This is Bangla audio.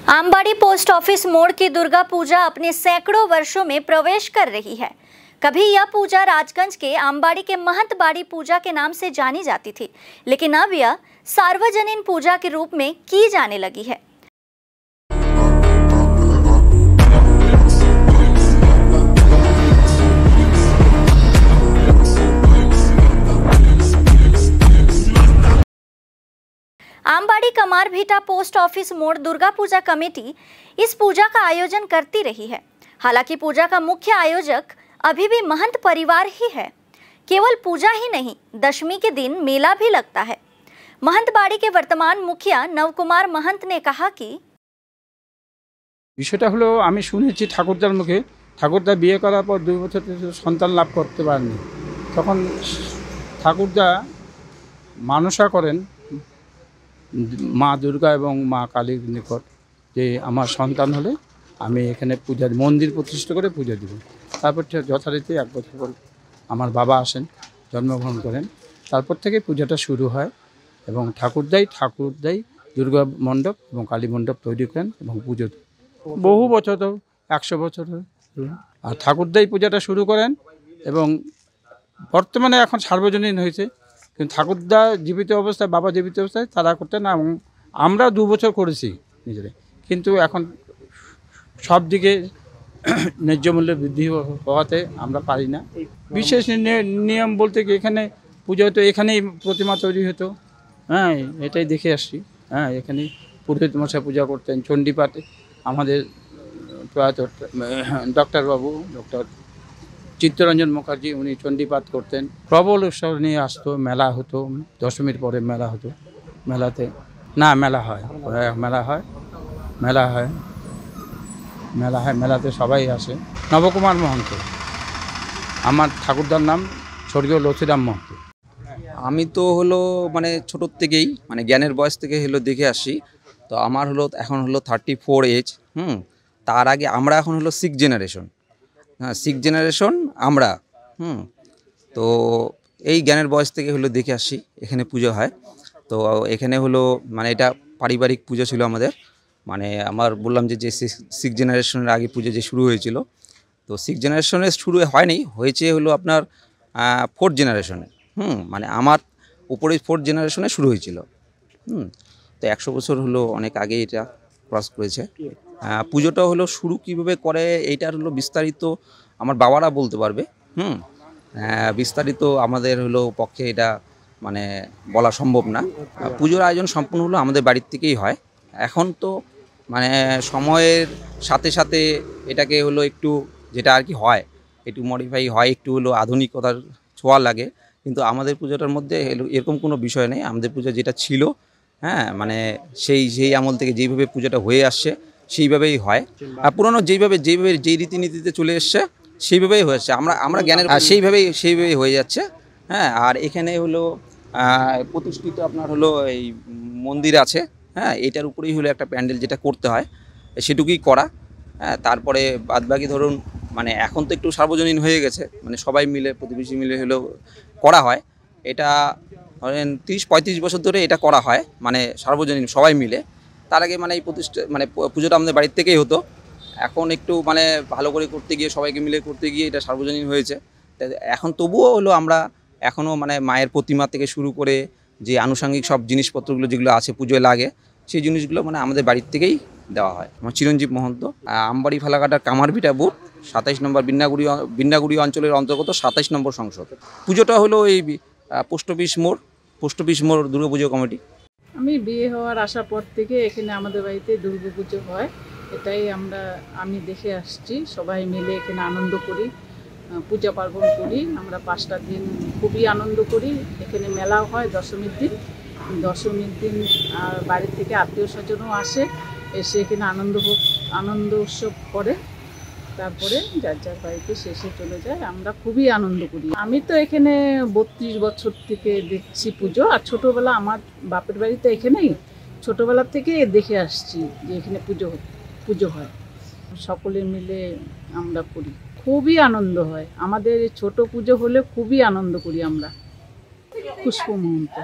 आमबाड़ी पोस्ट ऑफिस मोड़ की दुर्गा पूजा अपने सैकड़ों वर्षों में प्रवेश कर रही है। कभी यह पूजा राजगंज के आमबाड़ी के महंत बाड़ी पूजा के नाम से जानी जाती थी, लेकिन अब यह सार्वजनिक पूजा के रूप में की जाने लगी है। आमबाड़ी कमारभीटा पोस्ट ऑफिस मोड़ दुर्गा पूजा कमेटी इस पूजा का आयोजन करती रही है। हालांकि पूजा का मुख्य आयोजक अभी भी महंत परिवार ही है। केवल पूजा ही नहीं, दशमी के दिन मेला भी लगता है। महंत बाड़ी के वर्तमान मुखिया नवकुमार महंत ने कहा कि বিষয়টা হলো আমি শুনেছি ঠাকুরদার মুখে, ঠাকুরদা বিয়ে করার পর 2 বছর সন্তান লাভ করতে পারেননি। তখন ঠাকুরদা মানসা করেন মা দুর্গা এবং মা কালীর নিকট যে আমার সন্তান হলে আমি এখানে পূজা মন্দির প্রতিষ্ঠা করে পূজা দেব। তারপর যথারীতি 1 বছর পর আমার বাবা আসেন, জন্মগ্রহণ করেন। তারপর থেকে পূজাটা শুরু হয় এবং ঠাকুরদাই দুর্গা মণ্ডপ এবং কালী মণ্ডপ তৈরি করেন এবং পুজো বহু বছর তো 100 বছর আর ঠাকুরদাই পূজাটা শুরু করেন এবং বর্তমানে এখন সার্বজনীন হয়েছে। কিন্তু ঠাকুরদা জীবিত অবস্থায়, বাবা জীবিত অবস্থায় তারা করতেন না এবং আমরা 2 বছর করেছি নিজেরা। কিন্তু এখন সব দিকে ন্যায্য মূল্য বৃদ্ধি হওয়াতে আমরা পারি না। বিশেষ নিয়ম বলতে কি এখানে পূজা হতো, এখানেই প্রতিমা তৈরি হতো। হ্যাঁ, এটাই দেখে আসছি। হ্যাঁ, এখানেই পুরোহিত মশাই পূজা করতেন। চণ্ডীপাঠে আমাদের প্রয়াত ডক্টর চিত্তরঞ্জন মুখার্জি উনি চণ্ডীপাঠ করতেন। প্রবল উৎসব নিয়ে আসতো, মেলা হতো, দশমীর পরে মেলা হতো। মেলাতে না মেলা হয় মেলাতে সবাই আসে। নবকুমার মহন্ত, আমার ঠাকুরদার নাম স্বর্গীয় লক্ষ্মীরাম মহন্ত। আমি তো হলো মানে ছোটোর থেকেই মানে জ্ঞানের বয়স থেকে হলো দেখে আসি। তো আমার হলো এখন হলো 34 এজ। তার আগে আমরা এখন হলো 6 জেনারেশন। হ্যাঁ, 6 জেনারেশন আমরা। তো এই জ্ঞানের বয়স থেকে হলো দেখে আসি এখানে পুজো হয়। তো এখানে হলো মানে এটা পারিবারিক পুজো ছিল আমাদের। মানে আমার বললাম যে 6 জেনারেশনের আগে পুজো যে শুরু হয়েছিল। তো 6 জেনারেশনে শুরু হয়নি, হয়েছে হলো আপনার 4th জেনারেশনে। মানে আমার উপরে 4th জেনারেশনে শুরু হয়েছিল। তো 100 বছর হলো অনেক আগে এটা ক্রস করেছে। পুজোটা হলো শুরু কীভাবে করে এইটার হলো বিস্তারিত আমার বাবারা বলতে পারবে। বিস্তারিত আমাদের হলো পক্ষে এটা মানে বলা সম্ভব না। পুজোর আয়োজন সম্পূর্ণ হলো আমাদের বাড়ির থেকেই হয়। এখন তো মানে সময়ের সাথে সাথে এটাকে হলো একটু যেটা আর কি হয় একটু মডিফাই হয়, একটু হলো আধুনিকতার ছোঁয়া লাগে। কিন্তু আমাদের পুজোটার মধ্যে এরকম কোনো বিষয় নেই। আমাদের পুজো যেটা ছিল, হ্যাঁ, মানে সেই আমল থেকে যেইভাবে পুজোটা হয়ে আসছে সেইভাবেই হয়। পুরনো যেই রীতিনীতিতে চলে এসছে সেইভাবেই হয়েছে। আমরা জ্ঞানের সেইভাবেই হয়ে যাচ্ছে। হ্যাঁ, আর এখানে হলো প্রতিষ্ঠিত আপনার হলো এই মন্দির আছে। হ্যাঁ, এটার উপরেই হলো একটা প্যান্ডেল যেটা করতে হয় সেটুকুই করা। হ্যাঁ, তারপরে বাদবাকি ধরুন মানে এখন তো একটু সার্বজনীন হয়ে গেছে, মানে সবাই মিলে প্রতিবেশী মিলে হলো করা হয়। এটা ধরেন 30-35 বছর ধরে এটা করা হয়, মানে সার্বজনীন সবাই মিলে। তার আগে মানে এই পুজোটা আমাদের বাড়ির থেকেই হতো। এখন একটু মানে ভালো করে করতে গিয়ে সবাইকে মিলে করতে গিয়ে এটা সার্বজনীন হয়েছে। এখন তবুও হলো আমরা এখনও মানে মায়ের প্রতিমা থেকে শুরু করে যে আনুষঙ্গিক সব জিনিসপত্রগুলো যেগুলো আছে পুজোয় লাগে সেই জিনিসগুলো মানে আমাদের বাড়ির থেকেই দেওয়া হয়। আমার চিরঞ্জীব মহন্ত, আমবাড়ি ফালাকাটার কামারভিটা বুথ 27 নম্বর বিন্নাগুড়ি অঞ্চলের অন্তর্গত 27 নম্বর সংসদ। পুজোটা হলো এই পোস্ট অফিস মোড় দুর্গাপুজো কমিটি। আমি বিয়ে হওয়ার আসার পর থেকে এখানে আমাদের বাড়িতে দুর্গাপুজো হয়, এটাই আমি দেখে আসছি। সবাই মিলে এখানে আনন্দ করি, পূজা পার্বণ করি। আমরা 5টা দিন খুবই আনন্দ করি। এখানে মেলাও হয় দশমীর দিন আর বাড়ি থেকে আত্মীয় স্বজনও আসে, এসে এখানে আনন্দ উৎসব করে। তারপরে যার বাড়িতে শেষে চলে যায়। আমরা খুবই আনন্দ করি। আমি তো এখানে 32 বছর থেকে দেখছি পুজো। আর ছোটোবেলা আমার বাপের বাড়িতে এখানেই ছোটোবেলা থেকে দেখে আসছি যে এখানে পুজো হয়। সকলে মিলে আমরা করি, খুবই আনন্দ হয়। আমাদের ছোট পুজো হলে খুবই আনন্দ করি আমরা। পুষ্প মহন্ত।